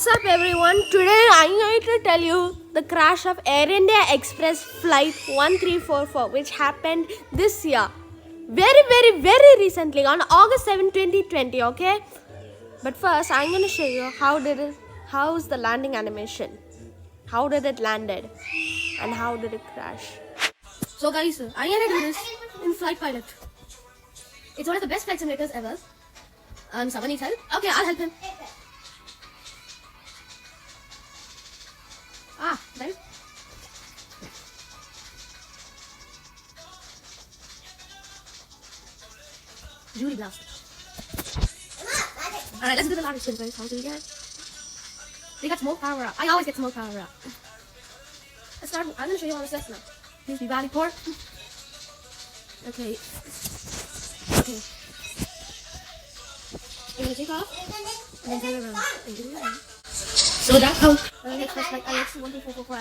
What's up everyone? Today I'm going to tell you the crash of Air India Express flight 1344 which happened this year. Very recently on August 7, 2020, okay? But first I'm going to show you how's the landing animation. How did it landed and how did it crash. So guys, I'm going to do this in Flight Pilot. It's one of the best flight simulators ever. Someone needs help? Okay, I'll help him. Right? Jury blast. Alright, let's do the last spin, guys. How do we get? We got smoke power up. I always get smoke power up. Let's start. I'm gonna show you how this looks now. Please be valley port. Okay. Okay. I'm gonna take off and then turn around. So that's how next first like I see 1, 2, 4, 4, 5.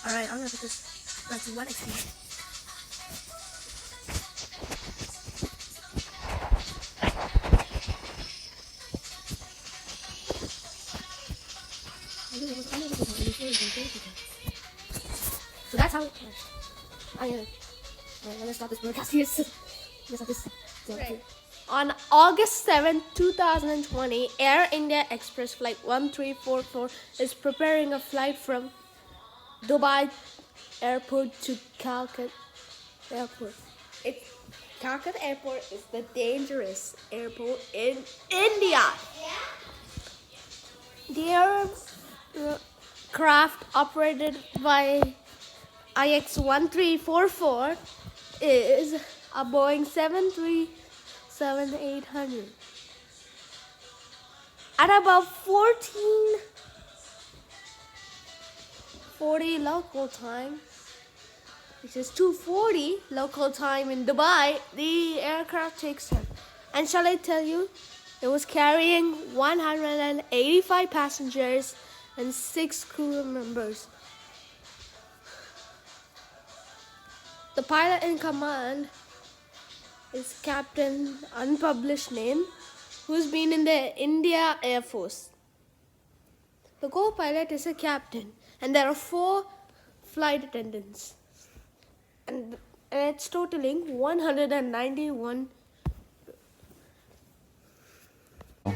Alright, I'm gonna put this back to 1 XP. So that's how I'm gonna start this broadcast here. Right. On August 7, 2020, Air India Express Flight 1344 is preparing a flight from Dubai Airport to Calcutta Airport. Calcutta Airport is the dangerous airport in India. The aircraft operated by IX-1344 is a Boeing 737-800. At about 14:40 local time, which is 2:40 local time in Dubai, the aircraft takes off. And shall I tell you, it was carrying 185 passengers and 6 crew members. The pilot in command is Captain unpublished name, who's been in the India Air Force. The co-pilot is a captain, and there are 4 flight attendants, and it's totaling 191.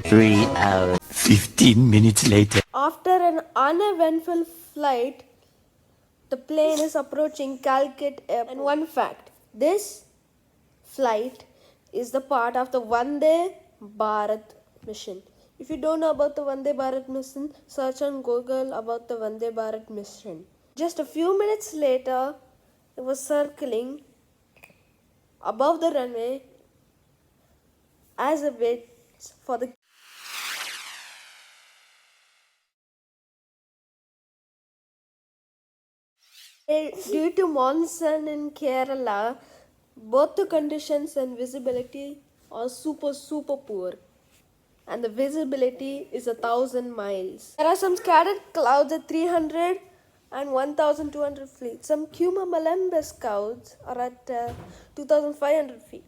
3 hours, 15 minutes later. After an uneventful flight, the plane is approaching Calcutta Airport. And one fact, this flight is the part of the Vande Bharat mission. If you don't know about the Vande Bharat mission, search on Google about the Vande Bharat mission. Just a few minutes later, it was circling above the runway as a wait for the Due to monsoon in Kerala, both the conditions and visibility are super poor, and the visibility is 1,000 miles. There are some scattered clouds at 300 and 1,200 feet. Some cumulonimbus clouds are at 2,500 feet.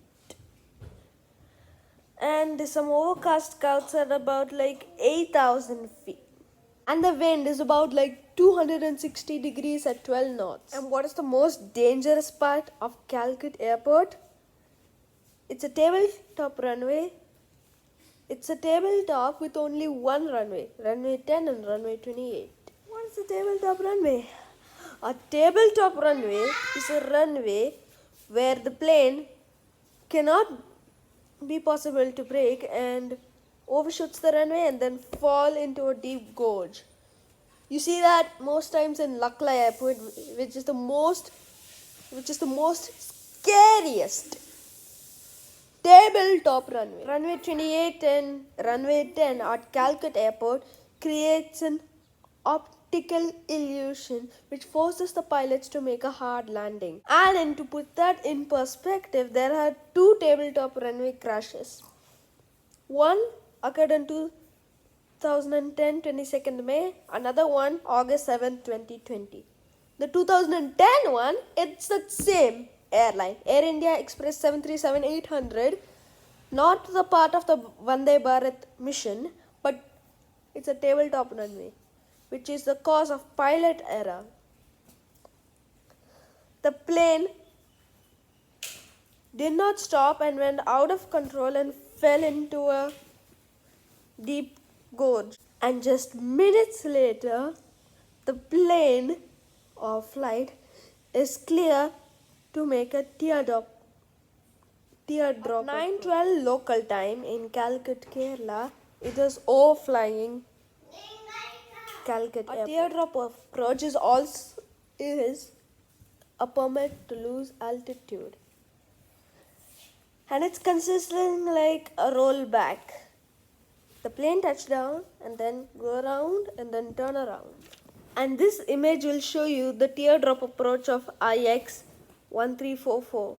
And some overcast clouds are about like 8,000 feet. And the wind is about like 260 degrees at 12 knots. And what is the most dangerous part of Calcutta Airport? It's a tabletop runway. It's a tabletop with only one runway, runway 10 and runway 28. What is a tabletop runway? A tabletop runway is a runway where the plane cannot be possible to break and overshoots the runway and then fall into a deep gorge. You see that most times in Lucknow Airport, which is the most scariest tabletop runway. Runway 28 and runway 10 at Calcutta Airport creates an optical illusion which forces the pilots to make a hard landing. And to put that in perspective, there are 2 tabletop runway crashes. One occurred in 2010 22nd May, another one August 7th 2020. The 2010 one, it's the same airline, Air India Express 737-800, not the part of the Vande Bharat mission, but it's a tabletop runway, which is the cause of pilot error. The plane did not stop and went out of control and fell into a deep gorge. And just minutes later, the plane or flight is clear to make a teardrop. At 9:12 local time in Calicut, Kerala, it was overflying Calicut Airport. A teardrop approach is also a permit to lose altitude. And it's consistent like a rollback. The plane touched down and then go around and then turn around. And this image will show you the teardrop approach of IX 1344.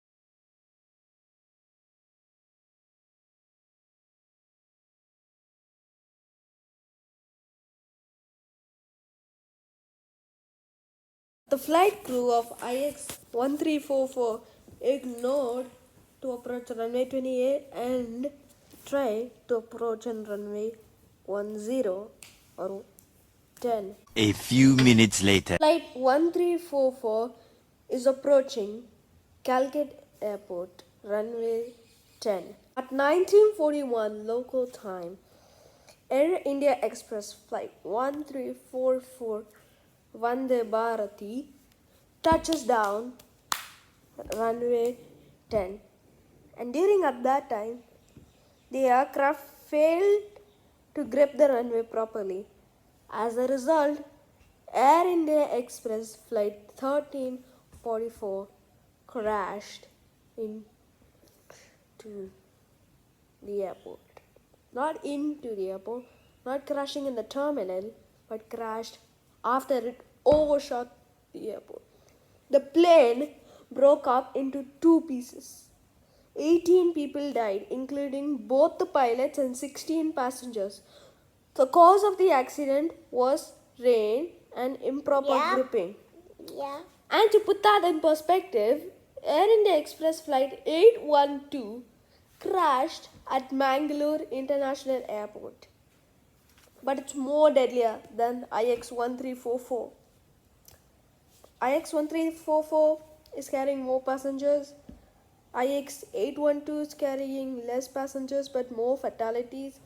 The flight crew of IX 1344 ignored to approach runway 28 and tried to approach on runway 10 or 10. A few minutes later. Flight 1344 is approaching Calicut Airport, runway 10. At 1941 local time, Air India Express Flight 1344 Vande Bharati touches down at runway 10. And during at that time, the aircraft failed to grip the runway properly. As a result, Air India Express Flight 1344 crashed into the airport. Not into the airport, not crashing in the terminal, but crashed after it overshot the airport. The plane broke up into two pieces. 18 people died, including both the pilots and 16 passengers. The cause of the accident was rain and improper gripping. And to put that in perspective, Air India Express Flight 812 crashed at Mangalore International Airport. But it's more deadlier than IX 1344. IX 1344 is carrying more passengers. IX 812 is carrying less passengers but more fatalities.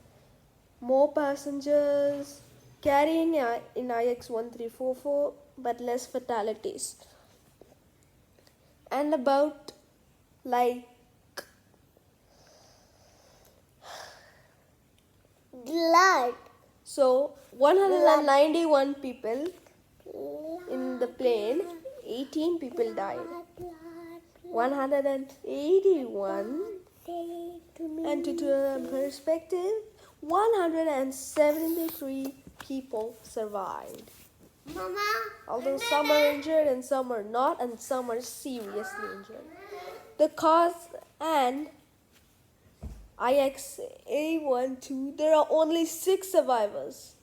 More passengers carrying in IX 1344 but less fatalities. And about like Blood. so 191 people in the plane, 18 people died. 181, and to perspective, 173 people survived. Mama. Although some are injured and some are not, and some are seriously injured. The cause and IXA12, there are only 6 survivors.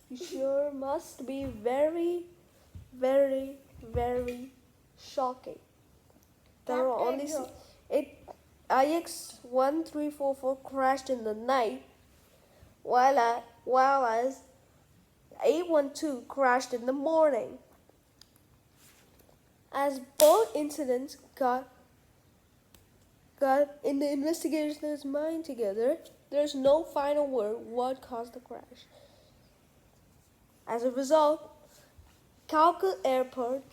You sure must be very, very, very shocking. There are only IX 1344 crashed in the night, while as 812 crashed in the morning. As both incidents got in the investigator's mind together, there's no final word what caused the crash. As a result, Calicut Airport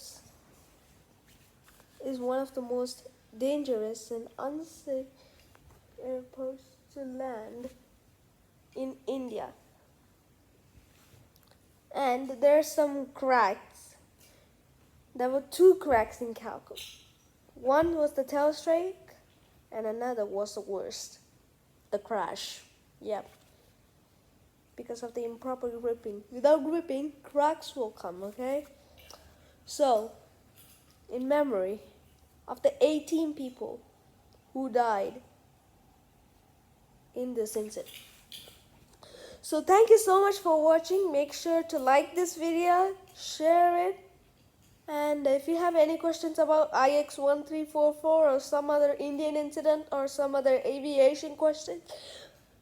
is one of the most dangerous and unsafe airports to land in India. And there are some cracks. There were 2 cracks in Calicut. One was the tail strike, and another was the worst, the crash. Yep. Because of the improper gripping. Without gripping, cracks will come, okay? So, in memory of the 18 people who died in this incident, So thank you so much for watching. Make sure to like this video, share it, and if you have any questions about IX1344 or some other Indian incident or some other aviation question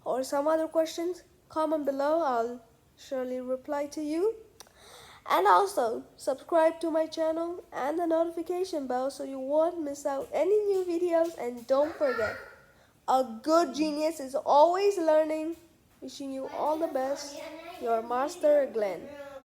or some other questions, comment below. I'll surely reply to you. And also subscribe to my channel and the notification bell so you won't miss out any new videos. And don't forget, a good genius is always learning. Wishing you all the best. Your Master Glenn.